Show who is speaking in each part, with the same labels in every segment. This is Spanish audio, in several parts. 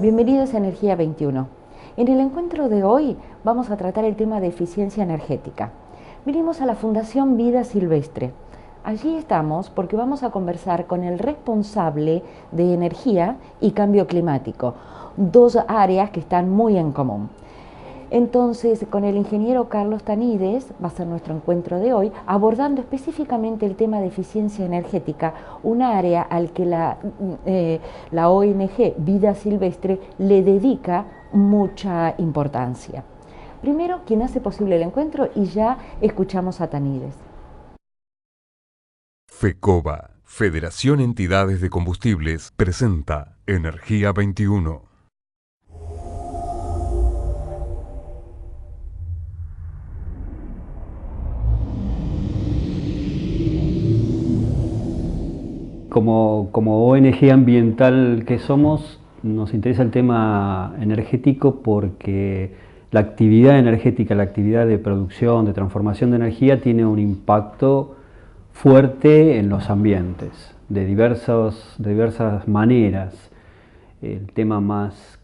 Speaker 1: Bienvenidos a Energía 21. En el encuentro de hoy vamos a tratar el tema de eficiencia energética. Vinimos a la Fundación Vida Silvestre. Allí estamos porque vamos a conversar con el responsable de energía y cambio climático, dos áreas que están muy en común. Entonces, con el ingeniero Carlos Tanides va a ser nuestro encuentro de hoy, abordando específicamente el tema de eficiencia energética, un área al que la ONG Vida Silvestre le dedica mucha importancia. Primero, quien hace posible el encuentro, y ya escuchamos a Tanides.
Speaker 2: FECOBA, Federación Entidades de Combustibles, presenta Energía 21.
Speaker 3: Como ONG ambiental que somos, nos interesa el tema energético porque la actividad energética, la actividad de producción, de transformación de energía tiene un impacto fuerte en los ambientes, de diversas maneras. El tema más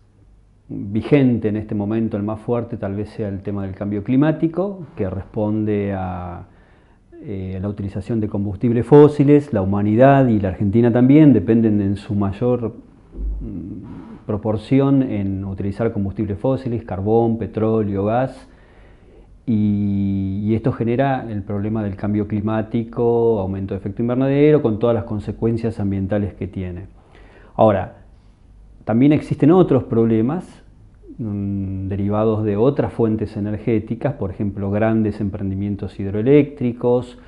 Speaker 3: vigente en este momento, el más fuerte, tal vez sea el tema del cambio climático, que responde a la utilización de combustibles fósiles. La humanidad y la Argentina también dependen en su mayor proporción en utilizar combustibles fósiles, carbón, petróleo, gas, y esto genera el problema del cambio climático, aumento de efecto invernadero, con todas las consecuencias ambientales que tiene. Ahora, también existen otros problemas derivados de otras fuentes energéticas, por ejemplo, grandes emprendimientos hidroeléctricos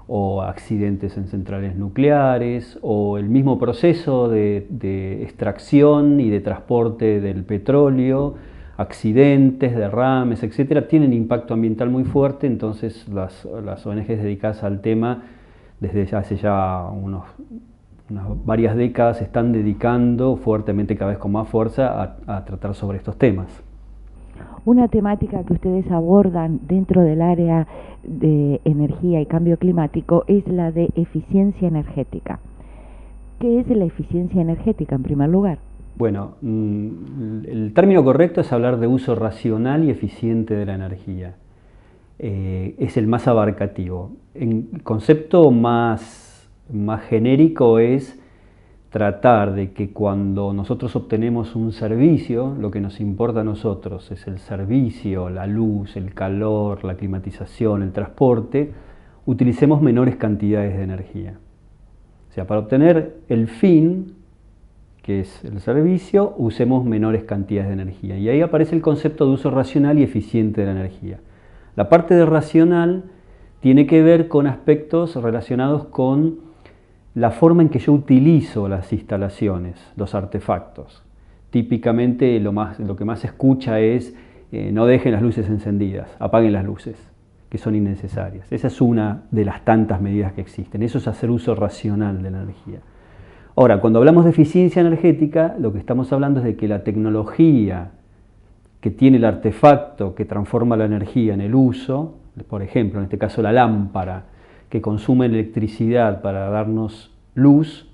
Speaker 3: o accidentes en centrales nucleares o el mismo proceso de extracción y de transporte del petróleo, accidentes, derrames, etcétera, tienen impacto ambiental muy fuerte. Entonces las ONGs dedicadas al tema desde hace ya unas varias décadas se están dedicando fuertemente, cada vez con más fuerza, a tratar sobre estos temas.
Speaker 1: Una temática que ustedes abordan dentro del área de energía y cambio climático es la de eficiencia energética. ¿Qué es la eficiencia energética en primer lugar?
Speaker 3: Bueno, el término correcto es hablar de uso racional y eficiente de la energía. Es el más abarcativo. El concepto más genérico es tratar de que cuando nosotros obtenemos un servicio, lo que nos importa a nosotros es el servicio, la luz, el calor, la climatización, el transporte, utilicemos menores cantidades de energía. O sea, para obtener el fin, que es el servicio, usemos menores cantidades de energía. Y ahí aparece el concepto de uso racional y eficiente de la energía. La parte de racional tiene que ver con aspectos relacionados con la forma en que yo utilizo las instalaciones, los artefactos. Típicamente lo que más se escucha es no dejen las luces encendidas, apaguen las luces, que son innecesarias. Esa es una de las tantas medidas que existen. Eso es hacer uso racional de la energía. Ahora, cuando hablamos de eficiencia energética, lo que estamos hablando es de que la tecnología que tiene el artefacto que transforma la energía en el uso, por ejemplo, en este caso la lámpara, que consume electricidad para darnos luz,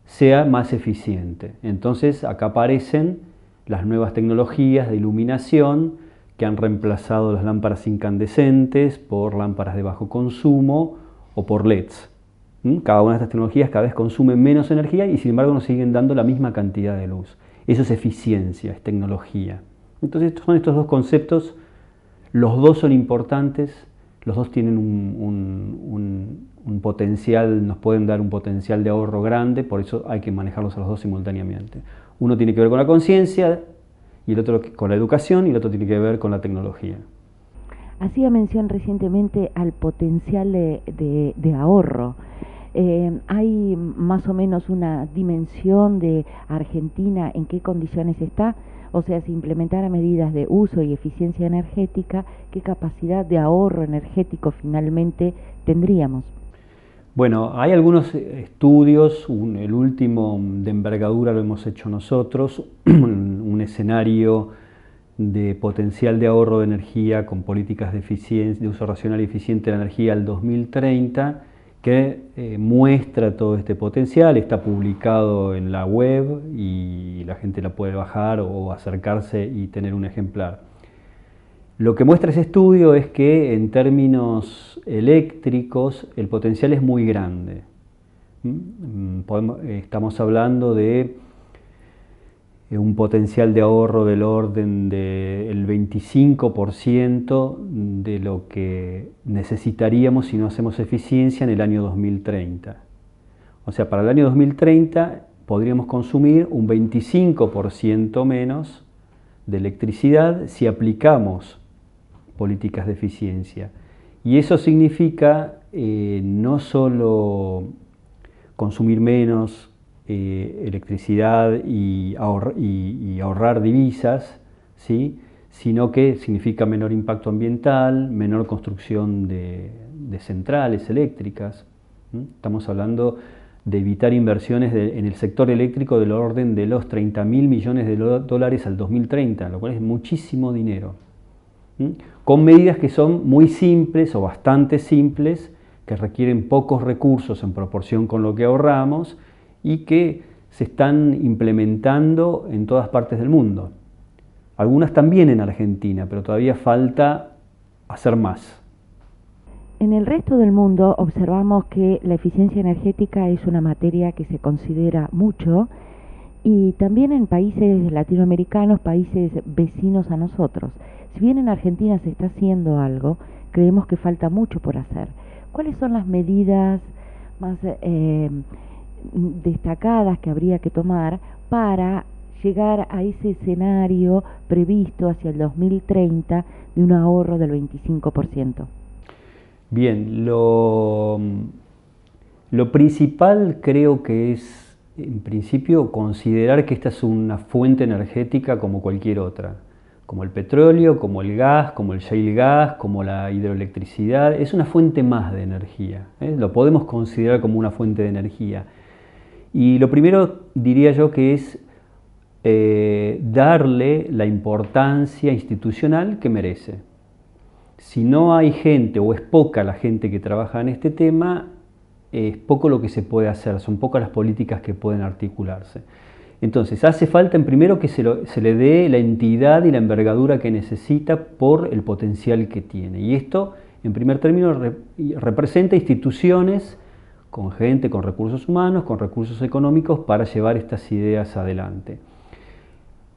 Speaker 3: sea más eficiente. Entonces acá aparecen las nuevas tecnologías de iluminación que han reemplazado las lámparas incandescentes por lámparas de bajo consumo o por LEDs. Cada una de estas tecnologías cada vez consume menos energía y sin embargo nos siguen dando la misma cantidad de luz. Eso es eficiencia, es tecnología. Entonces son estos dos conceptos, los dos son importantes. Los dos tienen un potencial, nos pueden dar un potencial de ahorro grande, por eso hay que manejarlos a los dos simultáneamente. Uno tiene que ver con la conciencia, y el otro con la educación, y el otro tiene que ver con la tecnología.
Speaker 1: Hacía mención recientemente al potencial de ahorro. ¿Hay más o menos una dimensión de Argentina en qué condiciones está? O sea, si implementara medidas de uso y eficiencia energética, ¿qué capacidad de ahorro energético finalmente tendríamos?
Speaker 3: Bueno, hay algunos estudios, el último de envergadura lo hemos hecho nosotros, un escenario de potencial de ahorro de energía con políticas de eficiencia, de uso racional y eficiente de la energía al 2030, que muestra todo este potencial, está publicado en la web y la gente la puede bajar o acercarse y tener un ejemplar. Lo que muestra ese estudio es que en términos eléctricos el potencial es muy grande. Estamos hablando de un potencial de ahorro del orden del 25% de lo que necesitaríamos si no hacemos eficiencia en el año 2030. O sea, para el año 2030 podríamos consumir un 25% menos de electricidad si aplicamos políticas de eficiencia. Y eso significa no solo consumir menos electricidad y ahorrar divisas, ¿sí?, sino que significa menor impacto ambiental, menor construcción de centrales eléctricas. Estamos hablando de evitar inversiones en el sector eléctrico del orden de los 30.000 millones de dólares al 2030, lo cual es muchísimo dinero. Con medidas que son muy simples o bastante simples, que requieren pocos recursos en proporción con lo que ahorramos y que se están implementando en todas partes del mundo. Algunas también en Argentina, pero todavía falta hacer más.
Speaker 1: En el resto del mundo observamos que la eficiencia energética es una materia que se considera mucho y también en países latinoamericanos, países vecinos a nosotros. Si bien en Argentina se está haciendo algo, creemos que falta mucho por hacer. ¿Cuáles son las medidas más destacadas que habría que tomar para llegar a ese escenario previsto hacia el 2030 de un ahorro del 25%?
Speaker 3: Bien, lo principal creo que es, en principio, considerar que esta es una fuente energética como cualquier otra, como el petróleo, como el gas, como el shale gas, como la hidroelectricidad. Es una fuente más de energía, lo podemos considerar como una fuente de energía. Y lo primero diría yo que es darle la importancia institucional que merece. Si no hay gente o es poca la gente que trabaja en este tema, es poco lo que se puede hacer, son pocas las políticas que pueden articularse. Entonces hace falta en primero que se le dé la entidad y la envergadura que necesita por el potencial que tiene. Y esto, en primer término, representa instituciones con gente, con recursos humanos, con recursos económicos para llevar estas ideas adelante.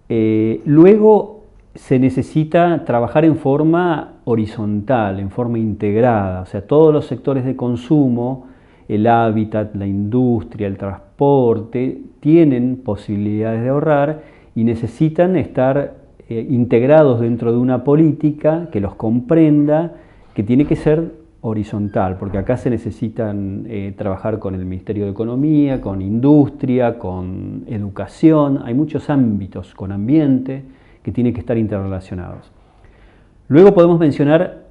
Speaker 3: Luego se necesita trabajar en forma horizontal, en forma integrada, o sea, todos los sectores de consumo, el hábitat, la industria, el transporte, tienen posibilidades de ahorrar y necesitan estar integrados dentro de una política que los comprenda, que tiene que ser horizontal, porque acá se necesitan trabajar con el Ministerio de Economía, con industria, con educación, hay muchos ámbitos, con ambiente, que tienen que estar interrelacionados. Luego podemos mencionar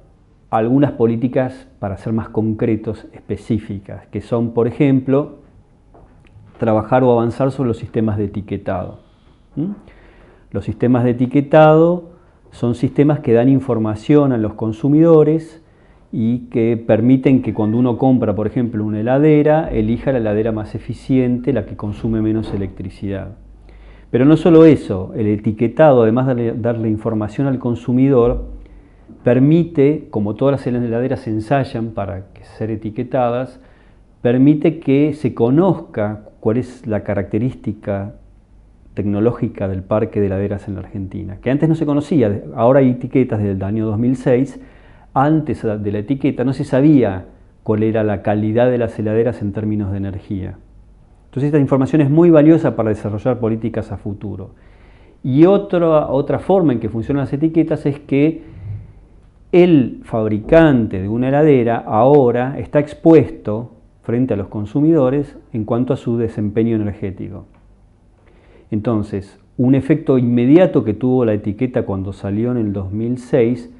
Speaker 3: algunas políticas, para ser más concretos, específicas, que son, por ejemplo, trabajar o avanzar sobre los sistemas de etiquetado. Los sistemas de etiquetado son sistemas que dan información a los consumidores y que permiten que cuando uno compra, por ejemplo, una heladera, elija la heladera más eficiente, la que consume menos electricidad. Pero no solo eso, el etiquetado, además de darle información al consumidor, permite, como todas las heladeras se ensayan para ser etiquetadas, permite que se conozca cuál es la característica tecnológica del parque de heladeras en la Argentina, que antes no se conocía. Ahora hay etiquetas desde el año 2006, antes de la etiqueta no se sabía cuál era la calidad de las heladeras en términos de energía. Entonces esta información es muy valiosa para desarrollar políticas a futuro. Y otra forma en que funcionan las etiquetas es que el fabricante de una heladera ahora está expuesto frente a los consumidores en cuanto a su desempeño energético. Entonces, un efecto inmediato que tuvo la etiqueta cuando salió en el 2006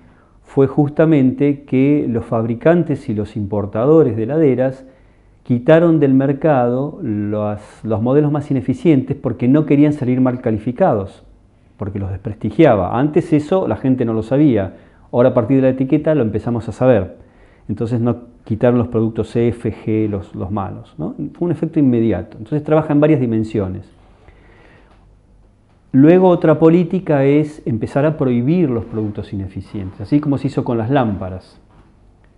Speaker 3: fue justamente que los fabricantes y los importadores de heladeras quitaron del mercado los modelos más ineficientes porque no querían salir mal calificados, porque los desprestigiaba. Antes eso la gente no lo sabía, ahora a partir de la etiqueta lo empezamos a saber. Entonces no quitaron los productos F, G, los malos, ¿no? Fue un efecto inmediato. Entonces trabaja en varias dimensiones. Luego otra política es empezar a prohibir los productos ineficientes, así como se hizo con las lámparas.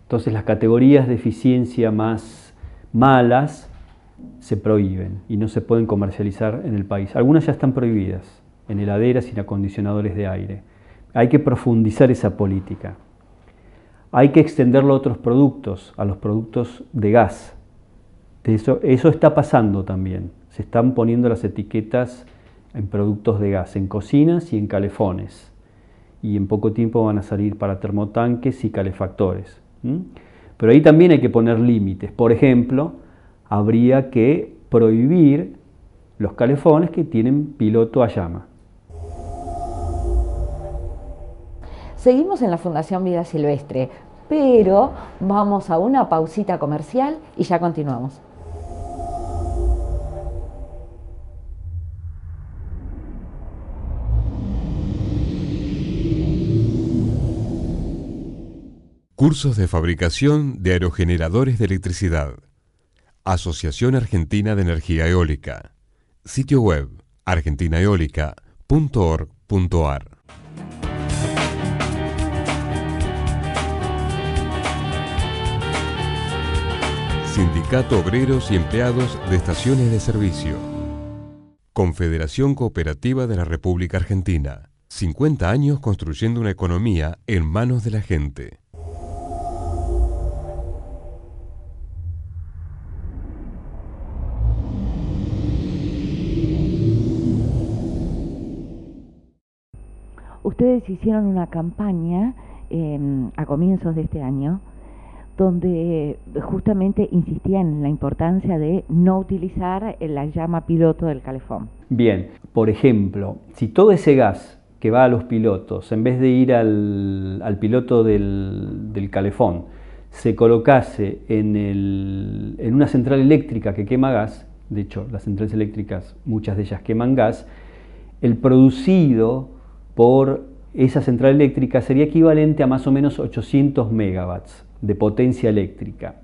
Speaker 3: Entonces las categorías de eficiencia más malas se prohíben y no se pueden comercializar en el país. Algunas ya están prohibidas, en heladeras y en acondicionadores de aire. Hay que profundizar esa política. Hay que extenderlo a otros productos, a los productos de gas. Eso está pasando también. Se están poniendo las etiquetas en productos de gas, en cocinas y en calefones. Y en poco tiempo van a salir para termotanques y calefactores. Pero ahí también hay que poner límites. Por ejemplo, habría que prohibir los calefones que tienen piloto a llama.
Speaker 1: Seguimos en la Fundación Vida Silvestre, pero vamos a una pausita comercial y ya continuamos.
Speaker 2: Cursos de fabricación de aerogeneradores de electricidad. Asociación Argentina de Energía Eólica. Sitio web argentinaeólica.org.ar. Sindicato Obreros y Empleados de Estaciones de Servicio. Confederación Cooperativa de la República Argentina. 50 años construyendo una economía en manos de la gente.
Speaker 1: Ustedes hicieron una campaña a comienzos de este año donde justamente insistían en la importancia de no utilizar la llama piloto del calefón.
Speaker 3: Bien, por ejemplo, si todo ese gas que va a los pilotos, en vez de ir al piloto del calefón, se colocase en una central eléctrica que quema gas, de hecho las centrales eléctricas, muchas de ellas queman gas, el producido por esa central eléctrica sería equivalente a más o menos 800 megawatts de potencia eléctrica.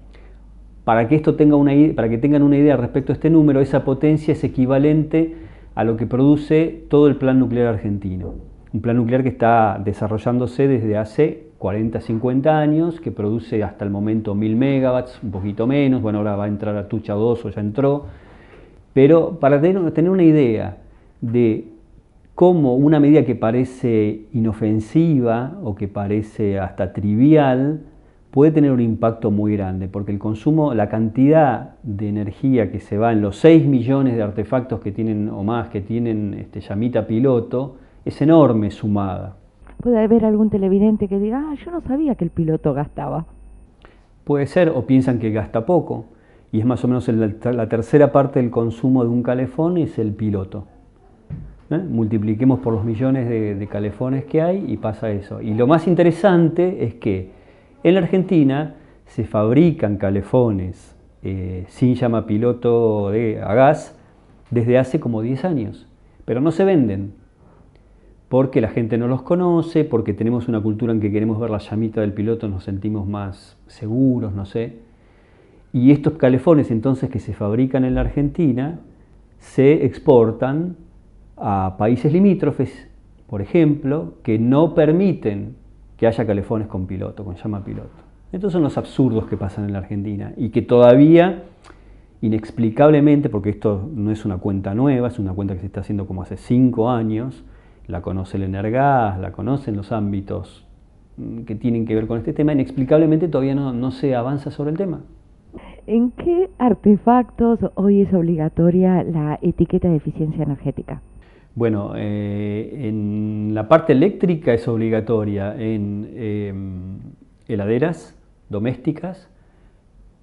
Speaker 3: Para que tengan una idea respecto a este número, esa potencia es equivalente a lo que produce todo el plan nuclear argentino. Un plan nuclear que está desarrollándose desde hace 40, 50 años, que produce hasta el momento 1000 megawatts, un poquito menos, bueno, ahora va a entrar a Tucha 2 o ya entró, pero para tener una idea de cómo una medida que parece inofensiva o que parece hasta trivial puede tener un impacto muy grande, porque el consumo, la cantidad de energía que se va en los 6 millones de artefactos que tienen o más que tienen llamita piloto es enorme sumada.
Speaker 1: Puede haber algún televidente que diga, yo no sabía que el piloto gastaba.
Speaker 3: Puede ser, o piensan que gasta poco, y es más o menos la tercera parte del consumo de un calefón es el piloto. Multipliquemos por los millones de calefones que hay y pasa eso. Y lo más interesante es que en la Argentina se fabrican calefones sin llama piloto a gas desde hace como 10 años, pero no se venden porque la gente no los conoce, porque tenemos una cultura en que queremos ver la llamita del piloto, nos sentimos más seguros, no sé. Y estos calefones entonces que se fabrican en la Argentina se exportan a países limítrofes, por ejemplo, que no permiten que haya calefones con piloto, con llama piloto. Estos son los absurdos que pasan en la Argentina y que todavía, inexplicablemente, porque esto no es una cuenta nueva, es una cuenta que se está haciendo como hace 5 años, la conoce el Energas, la conocen los ámbitos que tienen que ver con este tema, inexplicablemente todavía no se avanza sobre el tema.
Speaker 1: ¿En qué artefactos hoy es obligatoria la etiqueta de eficiencia energética?
Speaker 3: Bueno, en la parte eléctrica es obligatoria en heladeras domésticas,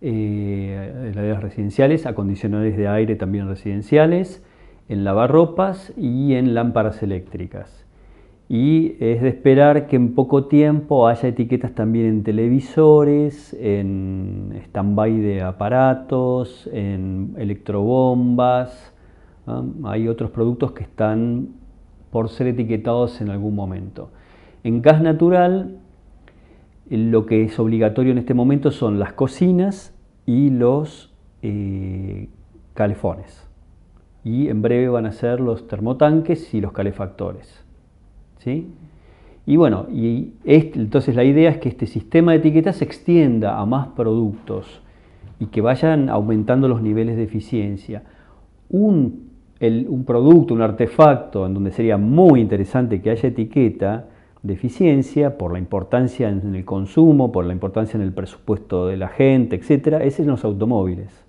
Speaker 3: heladeras residenciales, acondicionadores de aire también residenciales, en lavarropas y en lámparas eléctricas. y es de esperar que en poco tiempo haya etiquetas también en televisores, en stand-by de aparatos, en electrobombas. Hay otros productos que están por ser etiquetados en algún momento. En gas natural, lo que es obligatorio en este momento son las cocinas y los calefones. Y en breve van a ser los termotanques y los calefactores. ¿Sí? Y bueno, entonces la idea es que este sistema de etiquetas se extienda a más productos y que vayan aumentando los niveles de eficiencia. Un producto, un artefacto en donde sería muy interesante que haya etiqueta de eficiencia por la importancia en el consumo, por la importancia en el presupuesto de la gente, etc., es en los automóviles.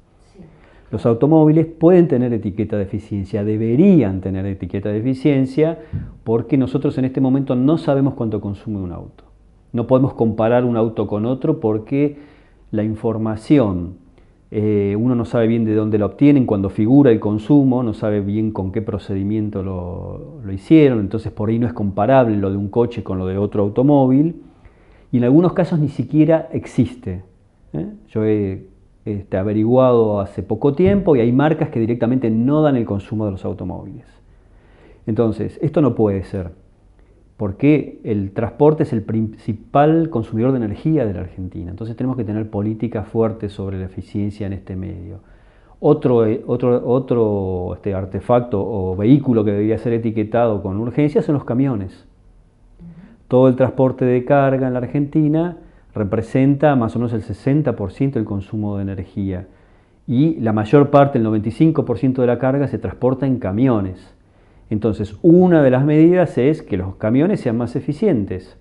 Speaker 3: Los automóviles pueden tener etiqueta de eficiencia, deberían tener etiqueta de eficiencia, porque nosotros en este momento no sabemos cuánto consume un auto. No podemos comparar un auto con otro porque la información, uno no sabe bien de dónde la obtienen, cuando figura el consumo, no sabe bien con qué procedimiento lo hicieron, entonces por ahí no es comparable lo de un coche con lo de otro automóvil, y en algunos casos ni siquiera existe. Yo he averiguado hace poco tiempo y hay marcas que directamente no dan el consumo de los automóviles. Entonces, esto no puede ser, porque el transporte es el principal consumidor de energía de la Argentina. Entonces tenemos que tener políticas fuertes sobre la eficiencia en este medio. Otro artefacto o vehículo que debería ser etiquetado con urgencia son los camiones. Todo el transporte de carga en la Argentina representa más o menos el 60% del consumo de energía y la mayor parte, el 95% de la carga se transporta en camiones. Entonces, una de las medidas es que los camiones sean más eficientes,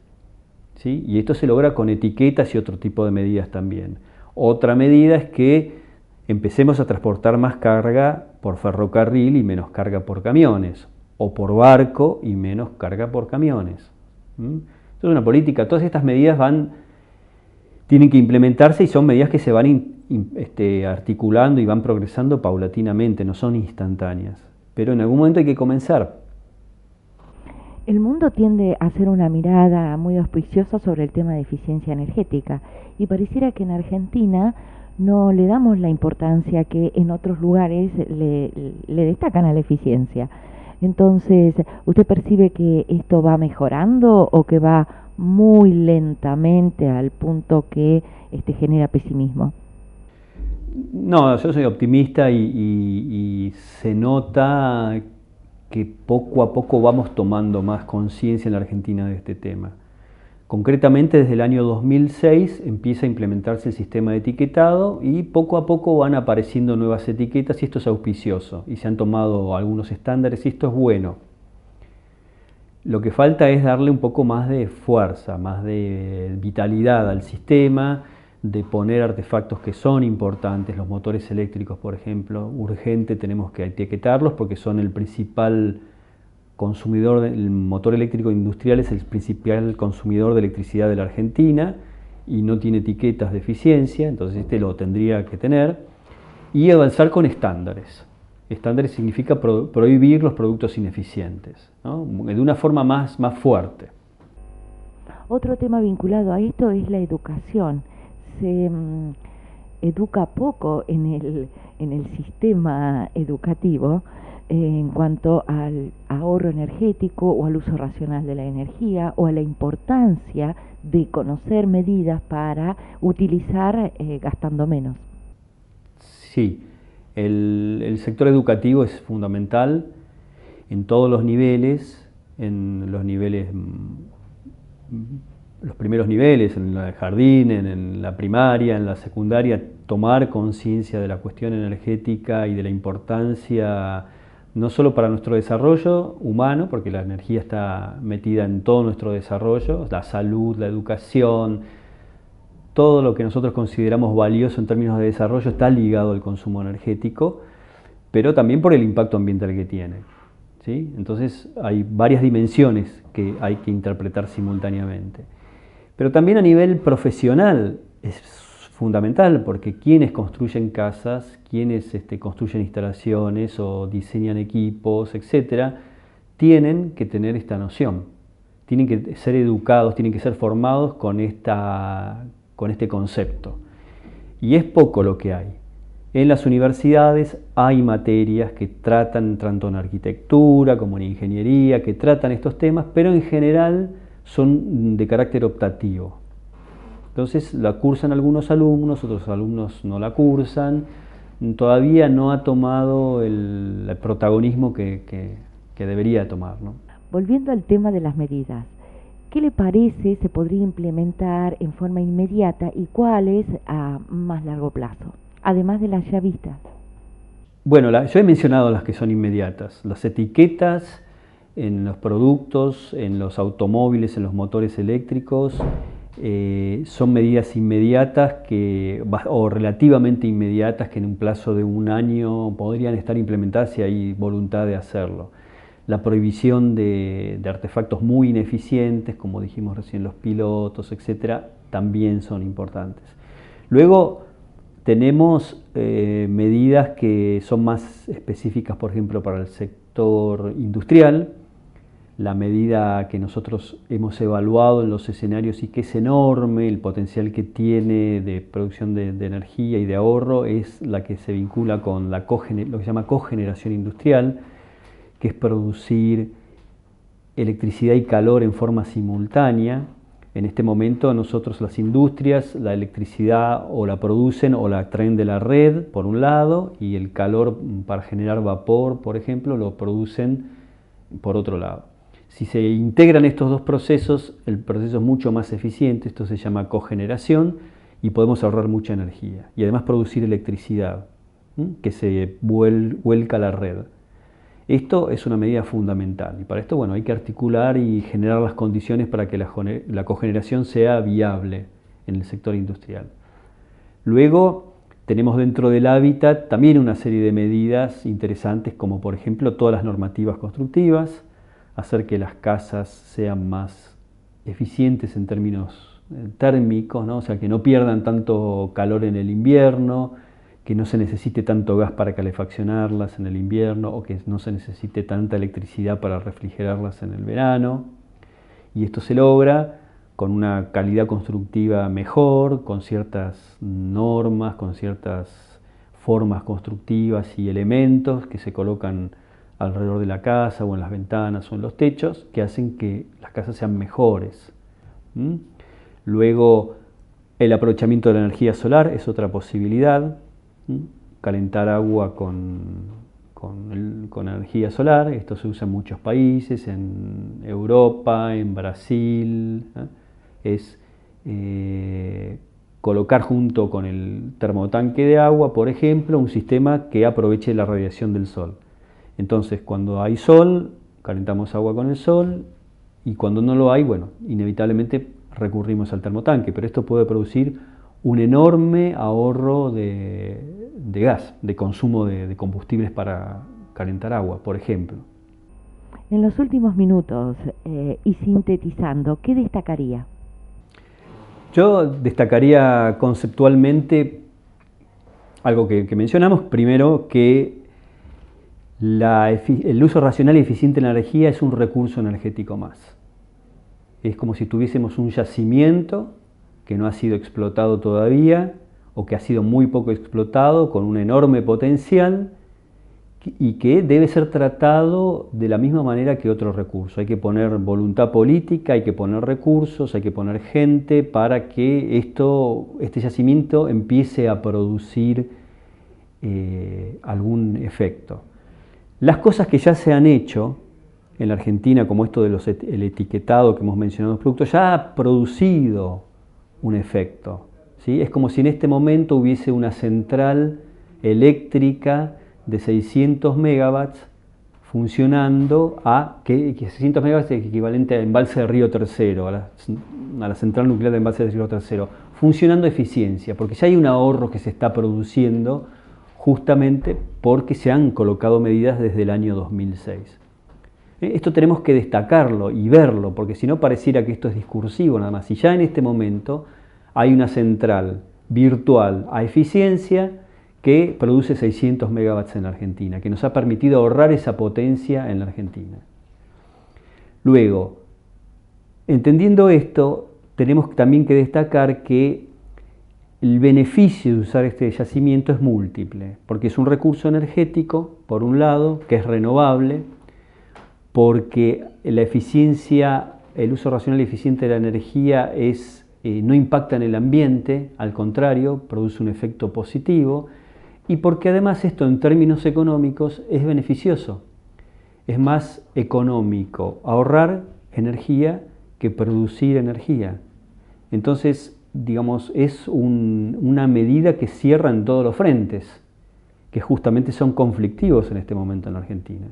Speaker 3: ¿sí? Y esto se logra con etiquetas y otro tipo de medidas también. Otra medida es que empecemos a transportar más carga por ferrocarril y menos carga por camiones, o por barco y menos carga por camiones. Esto es una política, todas estas medidas tienen que implementarse y son medidas que se van articulando y van progresando paulatinamente, no son instantáneas. Pero en algún momento hay que comenzar.
Speaker 1: El mundo tiende a hacer una mirada muy auspiciosa sobre el tema de eficiencia energética y pareciera que en Argentina no le damos la importancia que en otros lugares le destacan a la eficiencia. Entonces, ¿usted percibe que esto va mejorando o que va muy lentamente al punto que genera pesimismo?
Speaker 3: No, yo soy optimista y se nota que poco a poco vamos tomando más conciencia en la Argentina de este tema. Concretamente, desde el año 2006 empieza a implementarse el sistema de etiquetado y poco a poco van apareciendo nuevas etiquetas y esto es auspicioso y se han tomado algunos estándares y esto es bueno. Lo que falta es darle un poco más de fuerza, más de vitalidad al sistema, de poner artefactos que son importantes, los motores eléctricos, por ejemplo, urgente tenemos que etiquetarlos porque son el principal consumidor, el motor eléctrico industrial es el principal consumidor de electricidad de la Argentina y no tiene etiquetas de eficiencia, entonces este lo tendría que tener, y avanzar con estándares. Estándares significa prohibir los productos ineficientes, ¿no? De una forma más fuerte.
Speaker 1: Otro tema vinculado a esto es la educación. Se educa poco en el sistema educativo en cuanto al ahorro energético o al uso racional de la energía o a la importancia de conocer medidas para utilizar gastando menos.
Speaker 3: Sí, el sector educativo es fundamental en todos los niveles, en los niveles los primeros niveles, en el jardín, en la primaria, en la secundaria, tomar conciencia de la cuestión energética y de la importancia no solo para nuestro desarrollo humano, porque la energía está metida en todo nuestro desarrollo, la salud, la educación, todo lo que nosotros consideramos valioso en términos de desarrollo está ligado al consumo energético, pero también por el impacto ambiental que tiene, ¿sí? Entonces hay varias dimensiones que hay que interpretar simultáneamente. Pero también a nivel profesional es fundamental porque quienes construyen casas, quienes construyen instalaciones o diseñan equipos, etcétera, tienen que tener esta noción. tienen que ser educados, tienen que ser formados con este concepto. Y es poco lo que hay. En las universidades hay materias que tratan tanto en arquitectura como en ingeniería, que tratan estos temas, pero en general son de carácter optativo. Entonces la cursan algunos alumnos, otros alumnos no la cursan. Todavía no ha tomado el protagonismo que debería tomar, ¿no?
Speaker 1: Volviendo al tema de las medidas, ¿qué le parece se podría implementar en forma inmediata y cuáles a más largo plazo, además de las ya vistas?
Speaker 3: Bueno, yo he mencionado las que son inmediatas. Las etiquetas en los productos, en los automóviles, en los motores eléctricos, son medidas inmediatas o relativamente inmediatas que en un plazo de un año podrían estar implementadas si hay voluntad de hacerlo. La prohibición de artefactos muy ineficientes, como dijimos recién, los pilotos, etcétera, también son importantes. Luego tenemos medidas que son más específicas, por ejemplo, para el sector industrial. La medida que nosotros hemos evaluado en los escenarios y que es enorme, el potencial que tiene de producción de energía y de ahorro, es la que se vincula con lo que se llama cogeneración industrial, que es producir electricidad y calor en forma simultánea. En este momento nosotros, las industrias, la electricidad o la producen o la traen de la red, por un lado, y el calor para generar vapor, por ejemplo, lo producen por otro lado. Si se integran estos dos procesos, el proceso es mucho más eficiente, esto se llama cogeneración, y podemos ahorrar mucha energía. Y además producir electricidad, que se vuelca a la red. Esto es una medida fundamental, y para esto, bueno, hay que articular y generar las condiciones para que la cogeneración sea viable en el sector industrial. Luego tenemos dentro del hábitat también una serie de medidas interesantes, como por ejemplo todas las normativas constructivas, hacer que las casas sean más eficientes en términos térmicos, ¿no? O sea, que no pierdan tanto calor en el invierno, que no se necesite tanto gas para calefaccionarlas en el invierno, o que no se necesite tanta electricidad para refrigerarlas en el verano. Y esto se logra con una calidad constructiva mejor, con ciertas normas, con ciertas formas constructivas y elementos que se colocan alrededor de la casa o en las ventanas o en los techos, que hacen que las casas sean mejores. Luego, el aprovechamiento de la energía solar es otra posibilidad. Calentar agua con energía solar, esto se usa en muchos países, en Europa, en Brasil. Es colocar junto con el termotanque de agua, por ejemplo, un sistema que aproveche la radiación del sol. Entonces, cuando hay sol, calentamos agua con el sol, y cuando no lo hay, bueno, inevitablemente recurrimos al termotanque, pero esto puede producir un enorme ahorro de gas, de consumo de combustibles para calentar agua, por ejemplo.
Speaker 1: En los últimos minutos, y sintetizando, ¿qué destacaría?
Speaker 3: Yo destacaría conceptualmente algo que mencionamos, primero que el uso racional y eficiente de la energía es un recurso energético más. Es como si tuviésemos un yacimiento que no ha sido explotado todavía, o que ha sido muy poco explotado, con un enorme potencial, y que debe ser tratado de la misma manera que otros recursos. Hay que poner voluntad política, hay que poner recursos, hay que poner gente para que este yacimiento empiece a producir algún efecto. Las cosas que ya se han hecho en la Argentina, como esto del etiquetado que hemos mencionado en los productos, ya ha producido un efecto, ¿sí? Es como si en este momento hubiese una central eléctrica de 600 megawatts funcionando que 600 megawatts es equivalente a embalse de Río Tercero, a la central nuclear de embalse de Río Tercero, funcionando a eficiencia, porque ya hay un ahorro que se está produciendo justamente porque se han colocado medidas desde el año 2006. Esto tenemos que destacarlo y verlo, porque si no pareciera que esto es discursivo nada más. Y ya en este momento hay una central virtual a eficiencia que produce 600 megawatts en la Argentina, que nos ha permitido ahorrar esa potencia en la Argentina. Luego, Entendiendo esto, tenemos también que destacar que el beneficio de usar este yacimiento es múltiple, porque es un recurso energético, por un lado, que es renovable, porque la eficiencia, el uso racional y eficiente de la energía no impacta en el ambiente, al contrario, produce un efecto positivo, y porque además esto en términos económicos es beneficioso. Es más económico ahorrar energía que producir energía. Entonces, digamos, es una medida que cierra en todos los frentes, que justamente son conflictivos en este momento en la Argentina.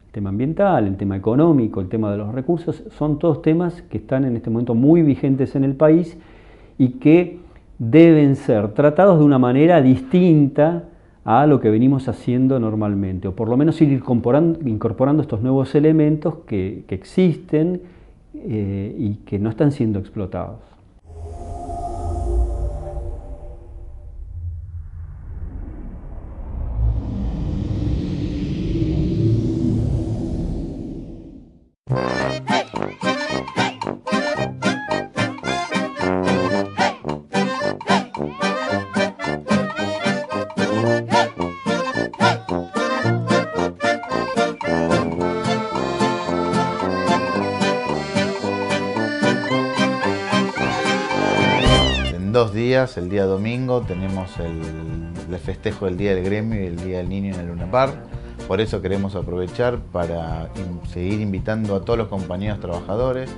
Speaker 3: El tema ambiental, el tema económico, el tema de los recursos, son todos temas que están en este momento muy vigentes en el país y que deben ser tratados de una manera distinta a lo que venimos haciendo normalmente, o por lo menos ir incorporando estos nuevos elementos que existen y que no están siendo explotados.
Speaker 4: En 2 días, el día domingo, tenemos el festejo del Día del Gremio y el Día del Niño en el Luna Park. Por eso queremos aprovechar para seguir invitando a todos los compañeros trabajadores.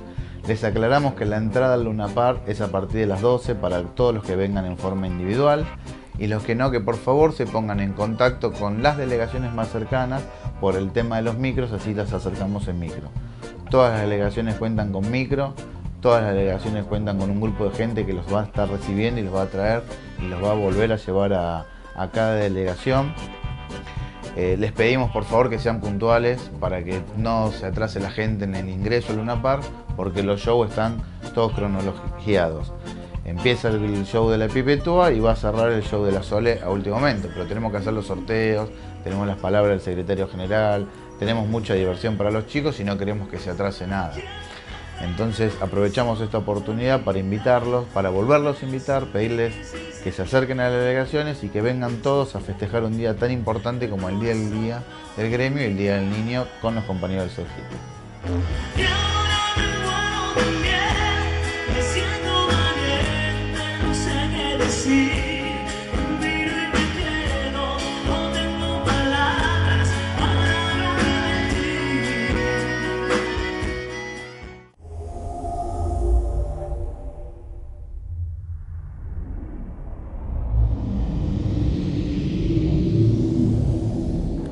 Speaker 4: Les aclaramos que la entrada al Luna Park es a partir de las 12 para todos los que vengan en forma individual, y los que no, que por favor se pongan en contacto con las delegaciones más cercanas por el tema de los micros, así las acercamos en micro. Todas las delegaciones cuentan con micro, todas las delegaciones cuentan con un grupo de gente que los va a estar recibiendo y los va a traer y los va a volver a llevar a cada delegación. Les pedimos por favor que sean puntuales para que no se atrase la gente en el ingreso al Luna Park, porque los shows están todos cronologiados. Empieza el show de la Pipetúa y va a cerrar el show de la Sole a último momento, pero tenemos que hacer los sorteos, tenemos las palabras del secretario general, tenemos mucha diversión para los chicos y no queremos que se atrase nada. Entonces aprovechamos esta oportunidad para invitarlos, para volverlos a invitar, pedirles que se acerquen a las delegaciones y que vengan todos a festejar un día tan importante como el Día del Gremio y el Día del Niño con los compañeros del Sergito.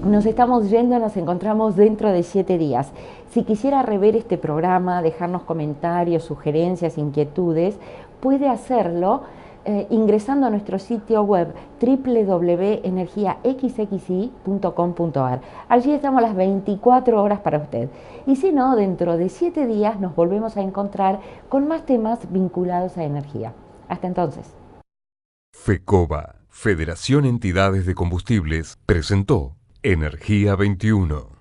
Speaker 1: Nos estamos yendo, nos encontramos dentro de 7 días. Si quisiera rever este programa, dejarnos comentarios, sugerencias, inquietudes, puede hacerlo ingresando a nuestro sitio web www.energiaxxi.com.ar. Allí estamos las 24 horas para usted. Y si no, dentro de 7 días nos volvemos a encontrar con más temas vinculados a energía. Hasta entonces.
Speaker 2: FECOBA, Federación Entidades de Combustibles, presentó Energía 21.